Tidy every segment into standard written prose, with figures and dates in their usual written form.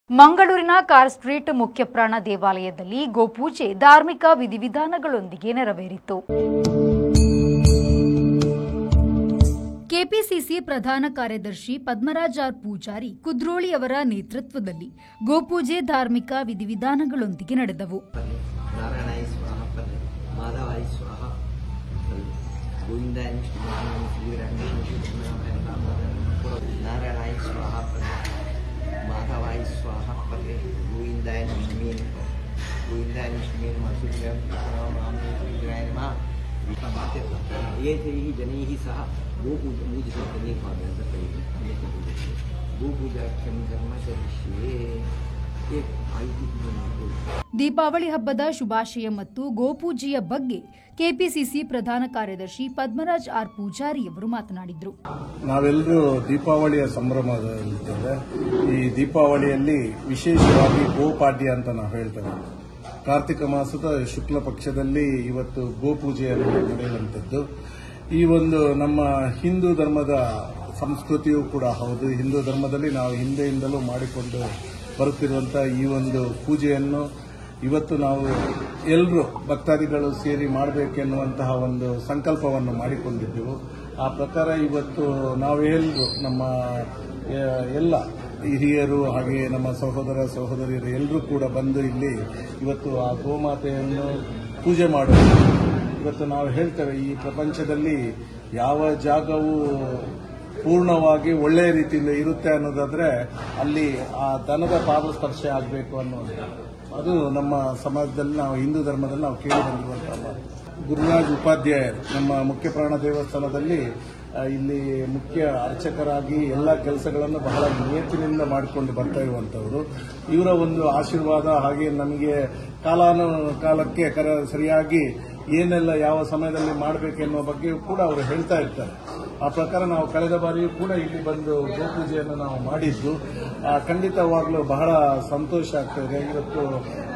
ಮಂಗಳೂರಿನ car street ಮುಖ್ಯಪ್ರಾಣ ದೇವಾಲಯದಲ್ಲಿ ಗೋಪೂಜೆ ಧಾರ್ಮಿಕ ವಿಧಿವಿಧಾನಗಳೊಂದಿಗೆ ನೆರವೇರಿತು. ಕೆಪಿಸಿಸಿ ಪ್ರಧಾನ ಕಾರ್ಯದರ್ಶಿ ಪದ್ಮರಾಜ್ ಆರ್ ಪೂಜಾರಿ ಕುದ್ರೋಳಿ ಅವರ ನೇತೃತ್ವದಲ್ಲಿ ಗೋಪೂಜೆ ಧಾರ್ಮಿಕ ವಿಧಿವಿಧಾನಗಳೊಂದಿಗೆ ನಡೆದವು. माधवाय स्वाहा पते गोविंदाय मधुर्यं विग्रहाय नमः विकमाते एतैः जनैः सह गोपूजने गोपूजाख्यं कर्म करिष्ये. ದೀಪಾವಳಿ ಹಬ್ಬದ ಶುಭಾಶಯ ಮತ್ತು ಗೋಪೂಜೆಯ ಬಗ್ಗೆ ಕೆಪಿಸಿಸಿ ಪ್ರಧಾನ ಕಾರ್ಯದರ್ಶಿ ಪದ್ಮರಾಜ್ ಆರ್ ಪೂಜಾರಿ ಅವರು ಮಾತನಾಡಿದರು. ನಾವೆಲ್ಲರೂ ದೀಪಾವಳಿಯ ಸಂಭ್ರಮದಲ್ಲಿದ್ದೇವೆ. ಈ ದೀಪಾವಳಿಯಲ್ಲಿ ವಿಶೇಷವಾಗಿ ಗೋಪಾಡ್ಯ ಅಂತ ನಾವು ಹೇಳ್ತೇವೆ. ಕಾರ್ತಿಕ ಮಾಸದ ಶುಕ್ಲ ಪಕ್ಷದಲ್ಲಿ ಇವತ್ತು ಗೋಪೂಜೆಯನ್ನು ನಡೆಯುವಂಥದ್ದು. ಈ ಒಂದು ನಮ್ಮ ಹಿಂದೂ ಧರ್ಮದ ಸಂಸ್ಕೃತಿಯೂ ಕೂಡ ಹೌದು. ಹಿಂದೂ ಧರ್ಮದಲ್ಲಿ ನಾವು ಹಿಂದೆಯಿಂದಲೂ ಮಾಡಿಕೊಂಡು ಬರುತ್ತಿರುವಂತಹ ಈ ಒಂದು ಪೂಜೆಯನ್ನು ಇವತ್ತು ನಾವು ಎಲ್ಲರೂ ಭಕ್ತಾದಿಗಳು ಸೇರಿ ಮಾಡಬೇಕೆನ್ನುವಂತಹ ಒಂದು ಸಂಕಲ್ಪವನ್ನು ಮಾಡಿಕೊಂಡಿದ್ದೆವು. ಆ ಪ್ರಕಾರ ಇವತ್ತು ನಾವೆಲ್ಲರೂ ನಮ್ಮ ಎಲ್ಲ ಹಿರಿಯರು ಹಾಗೆ ನಮ್ಮ ಸಹೋದರ ಸಹೋದರಿಯರು ಎಲ್ಲರೂ ಕೂಡ ಬಂದು ಇಲ್ಲಿ ಇವತ್ತು ಆ ಗೋಮಾತೆಯನ್ನು ಪೂಜೆ ಮಾಡುವುದು. ಇವತ್ತು ನಾವು ಹೇಳ್ತೇವೆ, ಈ ಪ್ರಪಂಚದಲ್ಲಿ ಯಾವ ಜಾಗವು ಪೂರ್ಣವಾಗಿ ಒಳ್ಳೆಯ ರೀತಿಯಿಂದ ಇರುತ್ತೆ ಅನ್ನೋದಾದ್ರೆ ಅಲ್ಲಿ ಆ ದನದ ಪಾದ ಸ್ಪರ್ಶ ಆಗಬೇಕು ಅನ್ನೋದು. ಅದು ನಮ್ಮ ಸಮಾಜದಲ್ಲಿ ನಾವು ಹಿಂದೂ ಧರ್ಮದಲ್ಲಿ ನಾವು ಕೇಳಿ ಬಂದಿರುವಂತಹ ಗುರುರಾಜ್ ಉಪಾಧ್ಯಾಯರು ನಮ್ಮ ಮುಖ್ಯ ಪ್ರಾಣ ದೇವಸ್ಥಾನದಲ್ಲಿ ಇಲ್ಲಿ ಮುಖ್ಯ ಅರ್ಚಕರಾಗಿ ಎಲ್ಲ ಕೆಲಸಗಳನ್ನು ಬಹಳ ನಿಯತ್ತಿನಿಂದ ಮಾಡಿಕೊಂಡು ಬರ್ತಾ ಇರುವಂತವರು. ಇವರ ಒಂದು ಆಶೀರ್ವಾದ ಹಾಗೆ ನಮಗೆ ಕಾಲಾನುಕಾಲಕ್ಕೆ ಸರಿಯಾಗಿ ಏನೆಲ್ಲ ಯಾವ ಸಮಯದಲ್ಲಿ ಮಾಡಬೇಕೆನ್ನುವ ಬಗ್ಗೆಯೂ ಕೂಡ ಅವರು ಹೇಳ್ತಾ ಇರ್ತಾರೆ. ಆ ಪ್ರಕಾರ ನಾವು ಕಳೆದ ಬಾರಿಯೂ ಕೂಡ ಇಲ್ಲಿ ಬಂದು ಗೋಪೂಜೆಯನ್ನು ನಾವು ಮಾಡಿದ್ದು ಖಂಡಿತವಾಗ್ಲೂ ಬಹಳ ಸಂತೋಷ ಆಗ್ತದೆ. ಇವತ್ತು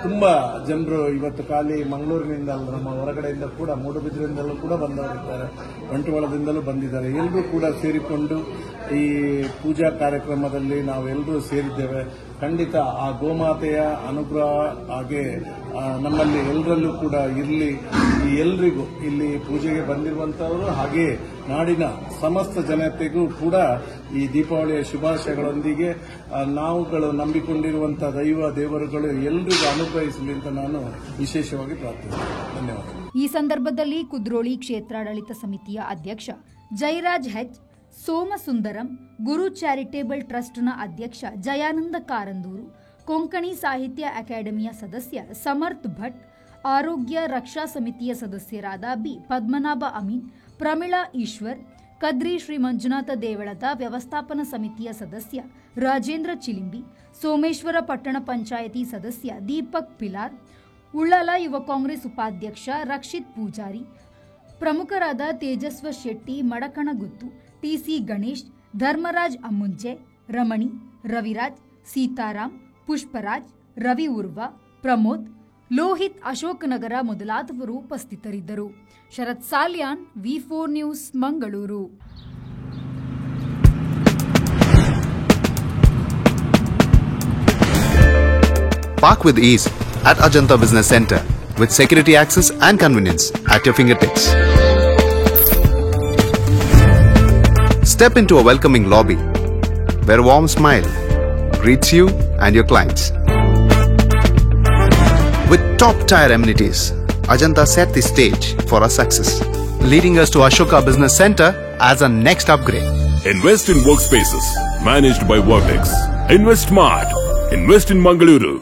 ತುಂಬಾ ಜನರು ಇವತ್ತು ಖಾಲಿ ಮಂಗಳೂರಿನಿಂದ ಅಲ್ಲ, ನಮ್ಮ ಹೊರಗಡೆಯಿಂದ ಕೂಡ ಮೂಡುಬಿದ್ರಿಂದಲೂ ಕೂಡ ಬಂದವರಿದ್ದಾರೆ, ಬಂಟ್ವಾಳದಿಂದಲೂ ಬಂದಿದ್ದಾರೆ. ಎಲ್ಲರೂ ಕೂಡ ಸೇರಿಕೊಂಡು ಈ ಪೂಜಾ ಕಾರ್ಯಕ್ರಮದಲ್ಲಿ ನಾವೆಲ್ಲರೂ ಸೇರಿದ್ದೇವೆ. ಖಂಡಿತ ಆ ಗೋಮಾತೆಯ ಅನುಗ್ರಹ ಹಾಗೆ ನಮ್ಮಲ್ಲಿ ಎಲ್ಲರಲ್ಲೂ ಕೂಡ ಇರಲಿ. ಈ ಎಲ್ರಿಗೂ ಇಲ್ಲಿ ಪೂಜೆಗೆ ಬಂದಿರುವಂತವರು ಹಾಗೆ ನಾಡಿನ ಸಮಸ್ತ ಜನತೆಗೂ ಕೂಡ ಈ ದೀಪಾವಳಿಯ ಶುಭಾಶಯಗಳೊಂದಿಗೆ ನಾವುಗಳು ನಂಬಿಕೊಂಡಿರುವಂತಹ ದೇವರುಗಳು ಎಲ್ರಿಗೂ ಅನುಗ್ರಹಿಸಲಿ ಅಂತ ನಾನು ವಿಶೇಷವಾಗಿ ಪ್ರಾರ್ಥಿಸುತ್ತೇನೆ. ಧನ್ಯವಾದಗಳು. ಈ ಸಂದರ್ಭದಲ್ಲಿ ಕುದ್ರೋಳಿ ಕ್ಷೇತ್ರಾಡಳಿತ ಸಮಿತಿಯ ಅಧ್ಯಕ್ಷ ಜಯರಾಜ್ ಹೆಚ್, ಸೋಮಸುಂದರಂ, ಗುರು ಚಾರಿಟೇಬಲ್ ಟ್ರಸ್ಟ್ನ ಅಧ್ಯಕ್ಷ ಜಯಾನಂದ ಕಾರಂದೂರು, ಕೊಂಕಣಿ ಸಾಹಿತ್ಯ ಅಕಾಡೆಮಿಯ ಸದಸ್ಯ ಸಮರ್ಥ್ ಭಟ್, ಆರೋಗ್ಯ ರಕ್ಷಾ ಸಮಿತಿಯ ಸದಸ್ಯರಾದ ಬಿ ಪದ್ಮನಾಭ ಅಮೀನ್, ಪ್ರಮಿಳಾ ಈಶ್ವರ್, ಕದ್ರಿ ಶ್ರೀ ಮಂಜುನಾಥ ದೇವಳದ ವ್ಯವಸ್ಥಾಪನಾ ಸಮಿತಿಯ ಸದಸ್ಯ ರಾಜೇಂದ್ರ ಚಿಲಿಂಬಿ, ಸೋಮೇಶ್ವರ ಪಟ್ಟಣ ಪಂಚಾಯಿತಿ ಸದಸ್ಯ ದೀಪಕ್ ಪಿಲಾರ್, ಉಳ್ಳಾಲ ಯುವ ಕಾಂಗ್ರೆಸ್ ಉಪಾಧ್ಯಕ್ಷ ರಕ್ಷಿತ್ ಪೂಜಾರಿ, ಪ್ರಮುಖರಾದ ತೇಜಸ್ವ ಶೆಟ್ಟಿ ಮಡಕಣಗುತ್ತು, ಟಿಸಿ ಗಣೇಶ್, ಧರ್ಮರಾಜ್ ಅಮ್ಮುಂಚೆ, ರಮಣಿ, ರವಿರಾಜ್, ಸೀತಾರಾಮ್, ಪುಷ್ಪರಾಜ್, ರವಿ ಉರ್ವ, ಪ್ರಮೋದ್, ಲೋಹಿತ್ ಅಶೋಕನಗರ ಮೊದಲಾದವರು ಉಪಸ್ಥಿತರಿದ್ದರು. ಶರತ್ ಸಾಲ್ಯಾನ್, ವಿ4 news, Mangaluru. Park with ease at Ajanta Business Center with security access and convenience at your fingertips. Step into a welcoming lobby where a warm smile greets you and your clients. With top-tier amenities, Ajanta set the stage for our success, leading us to Ashoka Business Center as our next upgrade. Invest in workspaces managed by Vortex. Invest smart. Invest in Mangaluru.